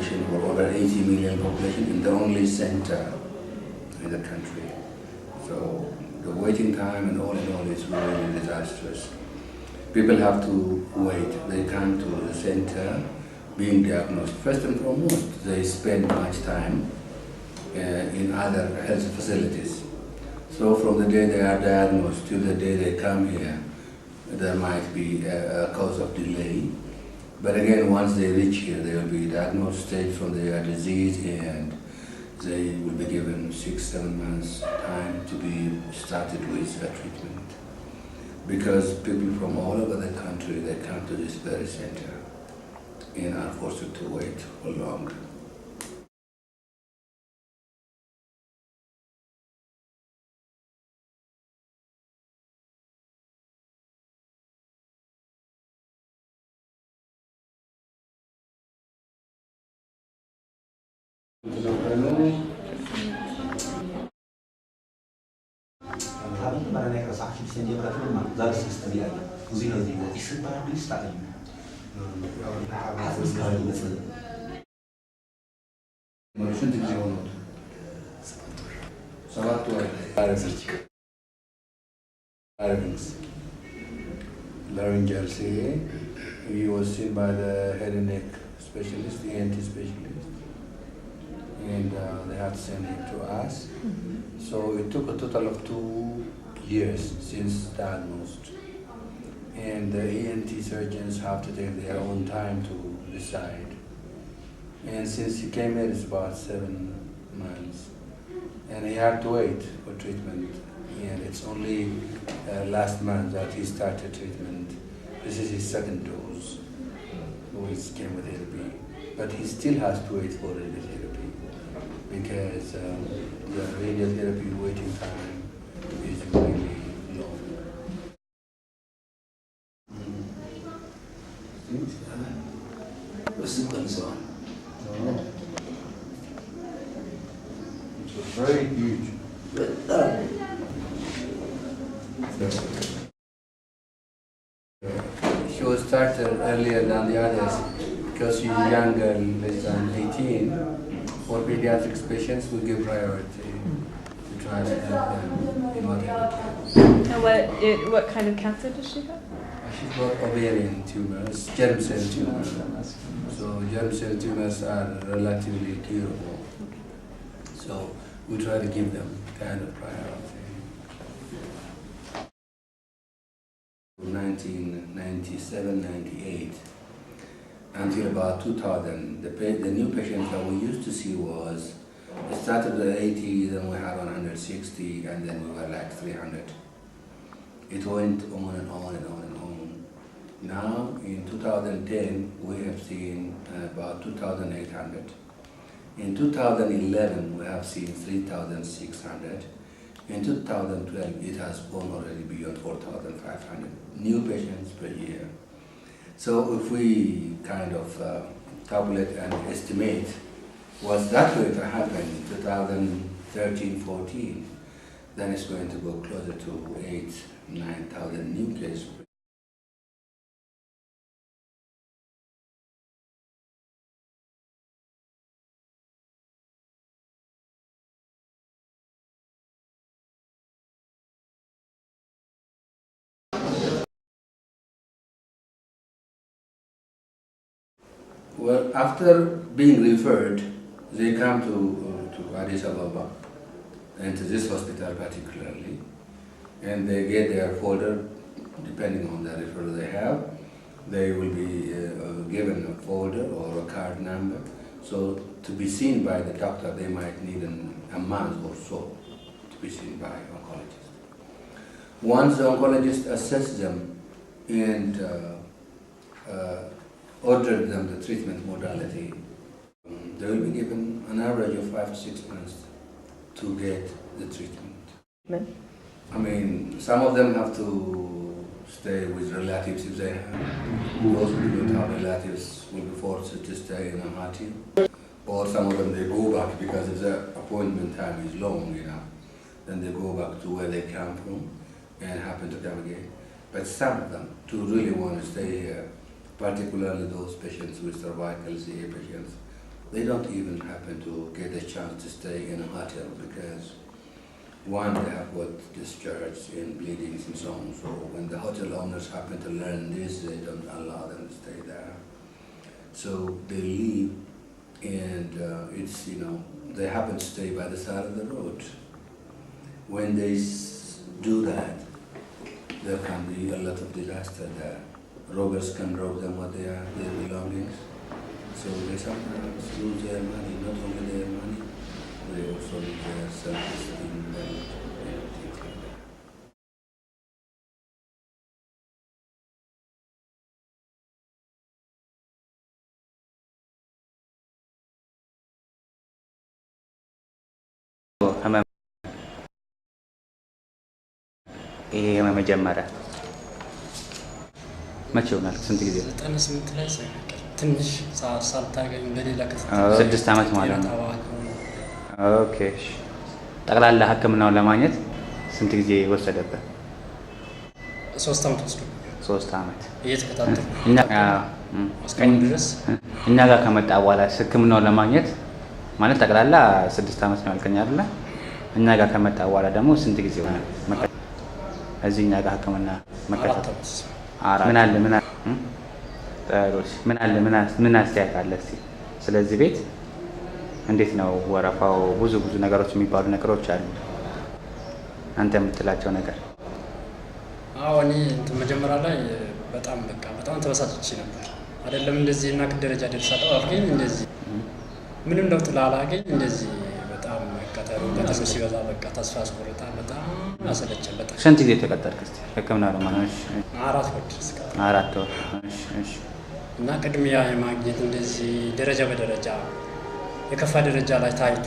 For over 80 million population in the only center in the country. So the waiting time and all in all is really disastrous. People have to wait. They come to the center being diagnosed. First and foremost, they spend much time in other health facilities. So from the day they are diagnosed till the day they come here, there might be a cause of delay. But again, once they reach here, they will be diagnosed stage from their disease, and they will be given 6-7 months time to be started with a treatment. Because people from all over the country, they come to this very center and are forced to wait for long. Kami barangay kesaksian dia berarti memang dari sistem dia. Kuzina dia isu para lista ini. Harus sekali besar. Müşün dikci onu. Sabah tuvalet. Larynx. Laryngeal CA. He was seen by the head and neck specialist, the ENT specialist. And they had to send him to us. So it took a total of 2 years since diagnosed. And the ENT surgeons have to take their own time to decide. And since he came here, it's about 7 months. And he had to wait for treatment. And it's only last month that he started treatment. This is his second dose, which chemotherapy. But he still has to wait for radiotherapy because the radiotherapy waiting time is really long. What's the concern? No. It's very huge. She was started earlier than the others because she's younger, less than 18. For pediatric patients, we give priority to try to help them in whatever can. And what kind of cancer does she have? She's got ovarian tumors, germ cell tumors. So germ cell tumors are relatively curable. So we try to give them kind of priority. 1997, 98, until about 2000, the new patients that we used to see was, it started at 80, then we had 160, and then we were like 300. It went on and on and on and on. Now, in 2010, we have seen about 2,800. In 2011, we have seen 3,600. In 2012, it has gone already beyond 4,500 new patients per year. So if we kind of calculate and estimate what's that going to happen in 2013-14, then it's going to go closer to 8,000-9,000 new cases. Well, after being referred, they come to Addis Ababa, and to this hospital particularly, and they get their folder, depending on the referral they have. They will be given a folder or a card number. So to be seen by the doctor, they might need a month or so to be seen by an oncologist. Once the oncologist assesses them and order them the treatment modality, they will be given an average of 5 to 6 months to get the treatment. I mean, some of them have to stay with relatives if they have. Those who don't have relatives will be forced to stay in a hotel. Or some of them they go back because if the appointment time is long, then they go back to where they come from and happen to come again. But some of them do really want to stay here, particularly those patients with cervical CA patients. They don't even happen to get a chance to stay in a hotel because one, they have got discharged and bleedings and so on. So when the hotel owners happen to learn this, they don't allow them to stay there. So they leave, and it's, they happen to stay by the side of the road. When they do that, there can be a lot of disaster there. Robbers can rob them of their belongings. So they sometimes lose their money, not only their money, they also lose their self-esteem and things like that. ይሄ መጀመሪያ መቼ ሆናል? ስንት ጊዜ? 98 ላይ ሳይቀር ትንሽ ሳልታገኝ በሌላ ከተማ 6 ዓመት ማለት ነው። ኦኬ። ጠቅላላ ሕክምናውን ለማግኘት ስንት ጊዜ ወሰደበት? 3 ዓመት ወስዶ 3 ዓመት እየተከታተልኩ እኛ ጋር ከመጣ በኋላ ሕክምናውን ለማግኘት ማለት ጠቅላላ 6 ዓመት ነው ያልከኝ አይደለ? እኛ ጋር ከመጣ በኋላ ደግሞ ስንት ጊዜ ሆነ? እዚህ እኛ ጋር ሕክምና መከታተል ምን አስተያየት አለ እስኪ ስለዚህ ቤት? እንዴት ነው ወረፋው? ብዙ ነገሮች የሚባሉ ነገሮች አሉ። አንተ የምትላቸው ነገር? አዎ፣ እኔ መጀመሪያ ላይ በጣም ተበሳጭቼ ነበር። አይደለም እንደዚህ እና ደረጃ ደርሳለሁ አልከኝ። እንደዚህ ምንም ለውጥ ላላገኝ እንደዚህ በጣም ቀጠሮ ሲበዛ ተስፋ አስቆረጣ። በጣም አሰለቸኝ። በጣም ስንት ጊዜ ተቀጠርክ እስኪ ሕክምና ለማግኘት? 4 ወር ድረስ። 4 ወር። እሺ። እና ቅድሚያ የማግኘት እንደዚህ ደረጃ በደረጃ የከፋ ደረጃ ላይ ታይቶ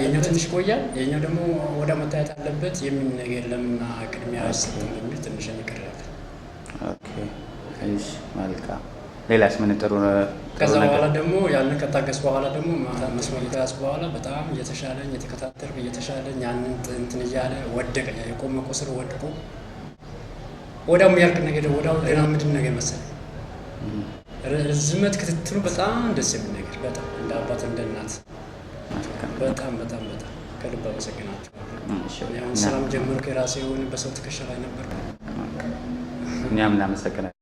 የኛው ትንሽ ቆያል፣ የኛው ደግሞ ወደ መታየት አለበት የሚል ነገር ለምና ቅድሚያ አይሰጥም የሚል ትንሽ ይቀራል። ኦኬ። እሺ፣ መልካም። ሌላስ ምን ጥሩ? ከዛ በኋላ ደግሞ ያንን ከታገስ በኋላ ደግሞ መስመር ከተያዝ በኋላ በጣም እየተሻለኝ የተከታተልኩ እየተሻለኝ ያንን እንትን እያለ ወደቀ። የቆመ ቁስል ወድቆ ወዳም ያልክ ነገር ወዳው ሌላ ምንድን ነገር መሰለኝ ርዝመት ክትትሉ በጣም ደስ የሚል ነገር፣ በጣም እንደ አባት እንደ እናት በጣም ከልብ አመሰግናቸዋለሁ። አሁን ሰላም ጀመርኩ። የራሴ የሆነ በሰው ትከሻ ላይ ነበር። እኛም እናመሰግናለን።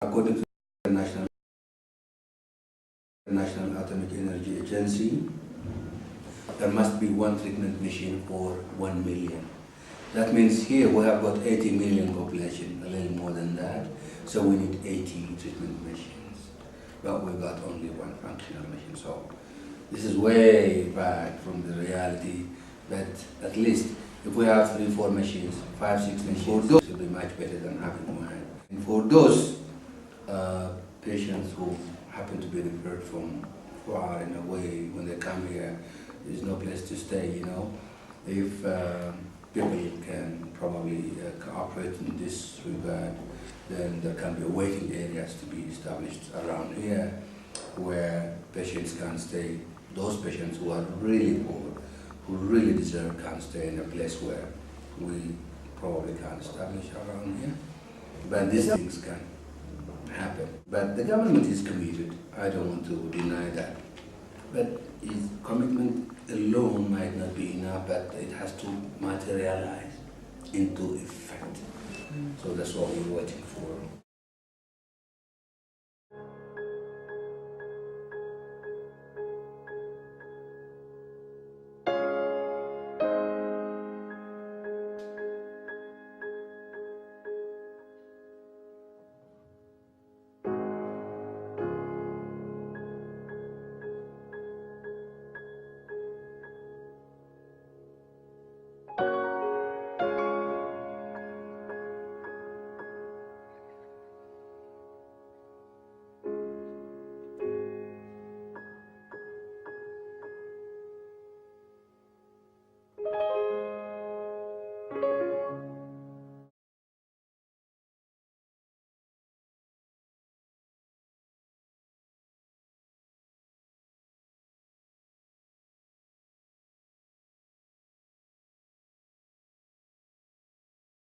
According to the National Atomic Energy Agency, there must be 1 treatment machine for 1 million. That means here we have got 80 million population, a little more than that, so we need 80 treatment machines. But we got only 1 functional machine, so this is way back from the reality. But at least if we have 3-4 machines, 5-6 machines, those will be much better than having 1. And for those patients who happen to be referred from far and away, when they come here, there's no place to stay, If people can probably cooperate in this regard, then there can be waiting areas to be established around here where patients can stay. Those patients who are really poor, who really deserve, can stay in a place where we probably can establish around here. But these things can happen. But the government is committed. I don't want to deny that. But its commitment alone might not be enough, but it has to materialize into effect. So that's what we're waiting for.